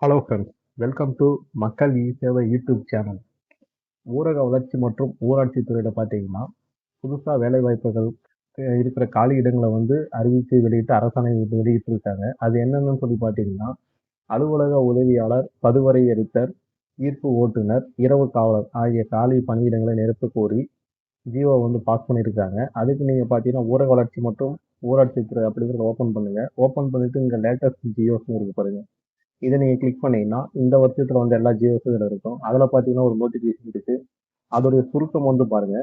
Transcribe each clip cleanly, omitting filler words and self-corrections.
Hello friends, welcome to மக்கள் சேவை YouTube channel. ஊரக வளர்ச்சி மற்றும் ஊராட்சி துறையில் பார்த்தீங்கன்னா புதுசாக வேலைவாய்ப்புகள் இருக்கிற காலி இடங்களை அறிவித்து வெளியிட்டு அரசாணை வெளியிட்டு இருக்காங்க. அது என்னென்னு சொல்லி பார்த்தீங்கன்னா அலுவலக உதவியாளர், பதுவரை எரித்தர், ஈர்ப்பு ஓட்டுநர், இரவு காவலர் ஆகிய காலி பணியிடங்களை நிரப்ப கோரி ஜியோ பாஸ் பண்ணியிருக்காங்க. அதுக்கு நீங்கள் பார்த்தீங்கன்னா ஊரக வளர்ச்சி மற்றும் ஊராட்சி துறை அப்படிங்கிறத ஓப்பன் பண்ணுங்க. ஓப்பன் பண்ணிட்டு இங்கே லேட்டஸ்ட் ஜியோஸ்னு இருக்கு பாருங்க. இதை நீங்கள் கிளிக் பண்ணீங்கன்னா இந்த வருஷத்தில் எல்லா ஜியோஸும் இதில் இருக்கும். அதில் பார்த்தீங்கன்னா ஒரு நோட்டிஃபிகேஷன் இருக்கு. அதோடைய சுருக்கம் பாருங்க.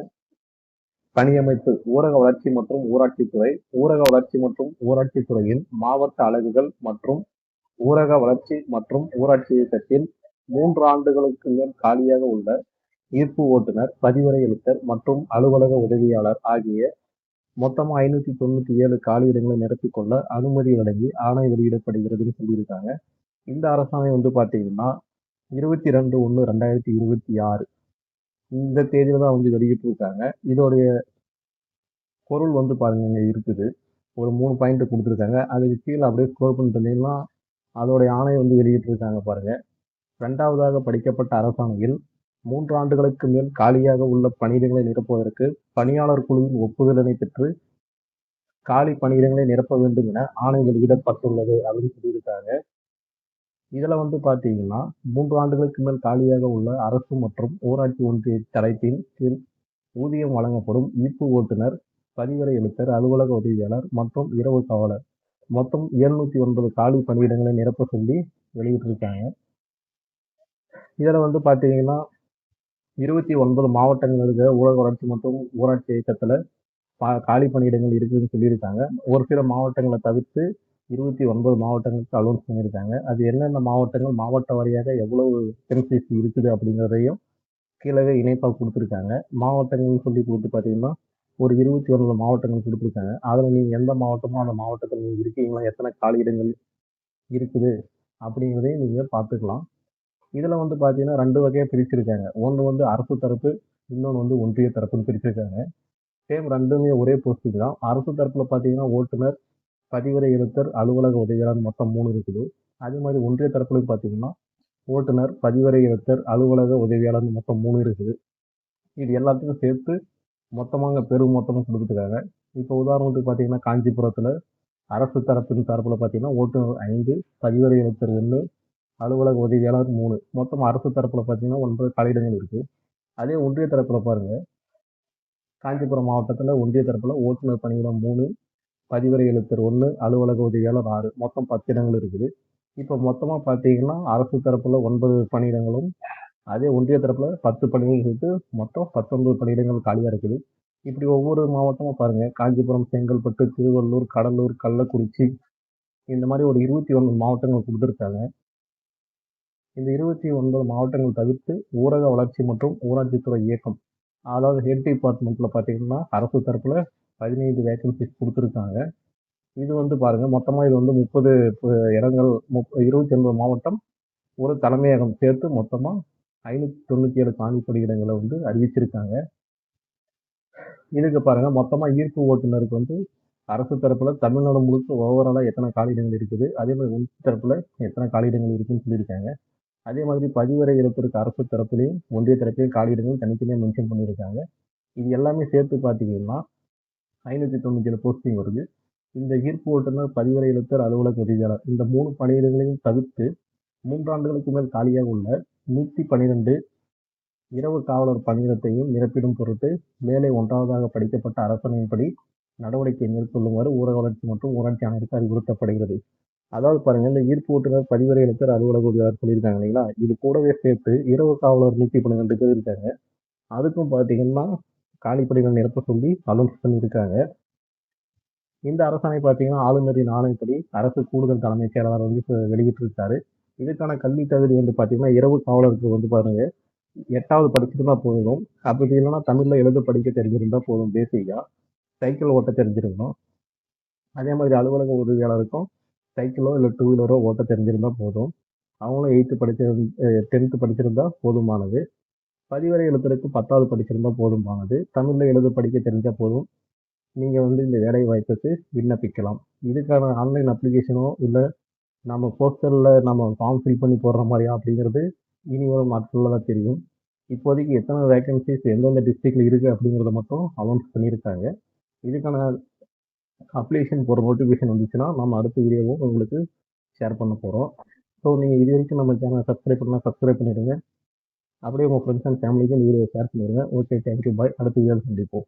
பணியமைப்பு ஊரக வளர்ச்சி மற்றும் ஊராட்சித்துறை. ஊரக வளர்ச்சி மற்றும் ஊராட்சித்துறையின் மாவட்ட அலகுகள் மற்றும் ஊரக வளர்ச்சி மற்றும் ஊராட்சி இயக்கத்தில் 3 ஆண்டுகளுக்கு மேல் காலியாக உள்ள ஈர்ப்பு ஓட்டுநர், பதிவரை எழுத்தர் மற்றும் அலுவலக உதவியாளர் ஆகிய மொத்தம் 597 காலியிடங்களை நிரப்பிக்கொள்ள அனுமதி வழங்கி ஆணை வெளியிடப்படுகிறதுன்னு சொல்லியிருக்காங்க. இந்த அரசாணை பார்த்தீங்கன்னா 22/1/2026 இந்த தேதியில தான் வெளியிட்டிருக்காங்க. இதோடைய பொருள் பாருங்க இங்க இருக்குது. ஒரு 3 பாயிண்ட் கொடுத்துருக்காங்க. அதுக்கு கீழே அப்படியே ஸ்க்ரோல் பண்ணிட்டீங்கன்னா அதோடைய ஆணை வெளியிட்டிருக்காங்க பாருங்க. 2வதாக படிக்கப்பட்ட அரசாணையில் 3 ஆண்டுகளுக்கு மேல் காலியாக உள்ள பணியிடங்களை நிரப்புவதற்கு பணியாளர் குழுவின் ஒப்புதலினை பெற்று காலி பணியிடங்களை நிரப்ப வேண்டும் என ஆணை வெளியிடப்பட்டுள்ளது அப்படின்னு சொல்லியிருக்காங்க. இதுல பாத்தீங்கன்னா 3 ஆண்டுகளுக்கு மேல் காலியாக உள்ள அரசு மற்றும் ஊராட்சி ஒன்றிய தலைப்பின் கீழ் ஊதியம் வழங்கப்படும் ஈர்ப்பு ஓட்டுநர், பதிவரை எழுத்தர், அலுவலக உதவியாளர் மற்றும் இரவு காவலர் மொத்தம் 709 காலி பணியிடங்களை நிரப்ப சொல்லி வெளியிட்டிருக்காங்க. இதுல பாத்தீங்கன்னா 29 மாவட்டங்கள் இருக்க ஊரக வளர்ச்சி மற்றும் ஊராட்சி இயக்கத்துல காலி பணியிடங்கள் இருக்குதுன்னு சொல்லியிருக்காங்க. ஒரு சில மாவட்டங்களை தவிர்த்து 29 மாவட்டங்களுக்கு அலோன்ஸ் பண்ணியிருக்காங்க. அது என்னென்ன மாவட்டங்கள், மாவட்ட வாரியாக எவ்வளவு சென்சஸ் இருக்குது அப்படிங்கிறதையும் கீழே இணைப்பாக கொடுத்துருக்காங்க. மாவட்டங்கள்னு சொல்லி கொடுத்து பார்த்தீங்கன்னா ஒரு 29 மாவட்டங்கள் கொடுத்துருக்காங்க. அதில் நீங்கள் எந்த மாவட்டமோ அந்த மாவட்டத்தில் நீங்கள் இருக்கீங்களா, எத்தனை காலியிடங்கள் இருக்குது அப்படிங்கிறதையும் நீங்கள் பார்த்துக்கலாம். இதில் பார்த்தீங்கன்னா 2 வகையாக பிரிச்சிருக்காங்க. ஒன்று அரசு தரப்பு, இன்னொன்று ஒன்றிய தரப்புன்னு பிரிச்சிருக்காங்க. சேம் 2மே ஒரே போஸ்ட்டுக்கு தான். அரசு தரப்பில் பார்த்தீங்கன்னா ஓட்டுநர், பதிவரை எழுத்தர், அலுவலக உதவியாளர் மொத்தம் 3 இருக்குது. அதே மாதிரி ஒன்றிய தரப்புல பார்த்தீங்கன்னா ஓட்டுநர், பதிவரை எழுத்தர், அலுவலக உதவியாளர் மொத்தம் 3 இருக்குது. இது எல்லாத்துக்கும் சேர்த்து மொத்தமாக மொத்தமாக கொடுத்துருக்காங்க. இப்போ உதாரணத்துக்கு பார்த்தீங்கன்னா காஞ்சிபுரத்தில் அரசு தரப்பின் தரப்பில் பார்த்தீங்கன்னா ஓட்டுநர் 5, பதிவரை எழுத்தர் 1, அலுவலக உதவியாளர் 3, மொத்தம் அரசு தரப்பில் பார்த்தீங்கன்னா 9 காலியிடங்கள் இருக்குது. அதே ஒன்றிய தரப்பில் பாருங்க, காஞ்சிபுரம் மாவட்டத்தில் ஒன்றிய தரப்பில் ஓட்டுநர் பணியிடம் 3, பதிவரை எழுத்தர் 1, அலுவலக உதவியாளர் 6, மொத்தம் 10 இடங்கள் இருக்குது. இப்போ மொத்தமாக பார்த்தீங்கன்னா அரசு தரப்பில் 9 பணியிடங்களும், அதே ஒன்றிய தரப்பில் 10 பணிகள் சேர்த்து மொத்தம் 19 பணியிடங்கள் காலியாக இருக்குது. இப்படி ஒவ்வொரு மாவட்டமும் பாருங்க, காஞ்சிபுரம், செங்கல்பட்டு, திருவள்ளூர், கடலூர், கள்ளக்குறிச்சி இந்த மாதிரி ஒரு 29 மாவட்டங்கள் கொடுத்துருக்காங்க. இந்த 29 மாவட்டங்கள் தவிர்த்து ஊரக வளர்ச்சி மற்றும் ஊராட்சித்துறை இயக்கம், அதாவது ஹெட் டிபார்ட்மெண்ட்ல பார்த்தீங்கன்னா அரசு தரப்புல 15 வேகன்சிஸ் கொடுத்துருக்காங்க. இது பாருங்க, மொத்தமா இது 30 இடங்கள், 29 மாவட்டம், ஒரு தலைமையகம் சேர்த்து மொத்தமா 597 காலி பணியிடங்களை அறிவிச்சிருக்காங்க. இதுக்கு பாருங்க, மொத்தமா ஈர்ப்பு ஓட்டுநருக்கு அரசு தரப்புல தமிழ்நாடு முழுக்க ஓவராலா எத்தனை காலியிடங்கள் இருக்குது, அதே மாதிரி ஒன்றிய தரப்புல எத்தனை காலியிடங்கள் இருக்குன்னு சொல்லியிருக்காங்க. அதே மாதிரி பதிவரை எழுத்திற்கு அரசு தரப்புலையும் ஒன்றிய தரப்புலையும் காலியிடங்கள் தனித்தனியாக மென்ஷன் பண்ணியிருக்காங்க. இது எல்லாமே சேர்த்து பார்த்தீங்கன்னா 597 போஸ்டிங் வருது. இந்த ஈர்ப்பு ஓட்டுநர், பதிவரை எழுத்தர், அலுவலக உதவியாளர் இந்த 3 பணியிடங்களையும் தவிர்த்து 3 ஆண்டுகளுக்கு மேல் காலியாக உள்ள 112 இரவு காவலர் பணியிடத்தையும் நிரப்பிடும் பொருட்டு மேலே 1வதாக படிக்கப்பட்ட அரசாணையின்படி நடவடிக்கை மேற்கொள்ளுமாறு ஊரக வளர்ச்சி மற்றும் ஊராட்சி ஆணையருக்கு அறிவுறுத்தப்படுகிறது. அதாவது பாருங்க, இந்த ஈர்ப்பு ஓட்டுநர், பதிவரை எழுத்தர், அலுவலக உதவியாளர் சொல்லியிருக்காங்க இல்லைங்களா, இது கூடவே சேர்த்து இரவு காவலர் 112 பேர் இருக்காங்க. அதுக்கும் பார்த்தீங்கன்னா காலி பணிகள் நிரப்ப சொல்லி அலோன்ஸ் பண்ணியிருக்காங்க. இந்த அரசாணை பார்த்தீங்கன்னா ஆளுநரின் ஆணைப்படி அரசு கூடுதல் தலைமைச் செயலாளர் வெளியிட்டிருக்காரு. இதுக்கான கல்வி தகுதி பார்த்தீங்கன்னா இரவு காவலருக்கு பாருங்க 8வது படிச்சிருந்தா போதும். அப்படி இல்லைன்னா தமிழ்ல எழுத படிக்க தெரிஞ்சிருந்தா போதும். பேசிக்கா சைக்கிள் ஓட்ட தெரிஞ்சிருக்கணும். அதே மாதிரி அலுவலக உதவியாளருக்கும் சைக்கிளோ இல்லை 2 வீலரோ ஓட்ட தெரிஞ்சிருந்தா போதும். அவங்களும் 10th படிச்சிருந்தா போதுமானது. பதிவரை எழுத்தருக்கு 10வது படிச்சிருந்தா போதுமானது. தமிழ்ல எழுத படிக்க தெரிஞ்சா போதும். நீங்கள் இந்த வேலை வாய்ப்புக்கு விண்ணப்பிக்கலாம். இதுக்கான ஆன்லைன் அப்ளிகேஷனோ இல்லை நம்ம போஸ்டரில் நம்ம ஃபார்ம் ஃபில் பண்ணி போடுற மாதிரியா அப்படிங்கிறது இனி வரும் நாட்களில் தான் தெரியும். இப்போதைக்கு எத்தனை வேகன்சிஸ் எந்தெந்த டிஸ்ட்ரிக்டில் இருக்குது அப்படிங்கிறத மட்டும் அனௌன்ஸ் பண்ணியிருக்காங்க. இதுக்கான அப்ளிகேஷன் போகிற நோட்டிஃபிகேஷன் வந்துச்சுன்னா நம்ம அடுத்த வீடியோவும் உங்களுக்கு ஷேர் பண்ண போகிறோம். ஸோ நீங்கள் இது வரைக்கும் நம்ம சேனலை சப்ஸ்கிரைப் பண்ணால் சப்ஸ்கிரைப் பண்ணிடுங்க. அப்படியே உங்கள் ஃப்ரெண்ட்ஸ் அண்ட் ஃபேமிலிக்கு இந்த வீடியோ ஷேர் பண்ணிடுங்க. ஓகே, தேங்க்யூ, பாய். அடுத்த வீடியோவில் சந்திப்போம்.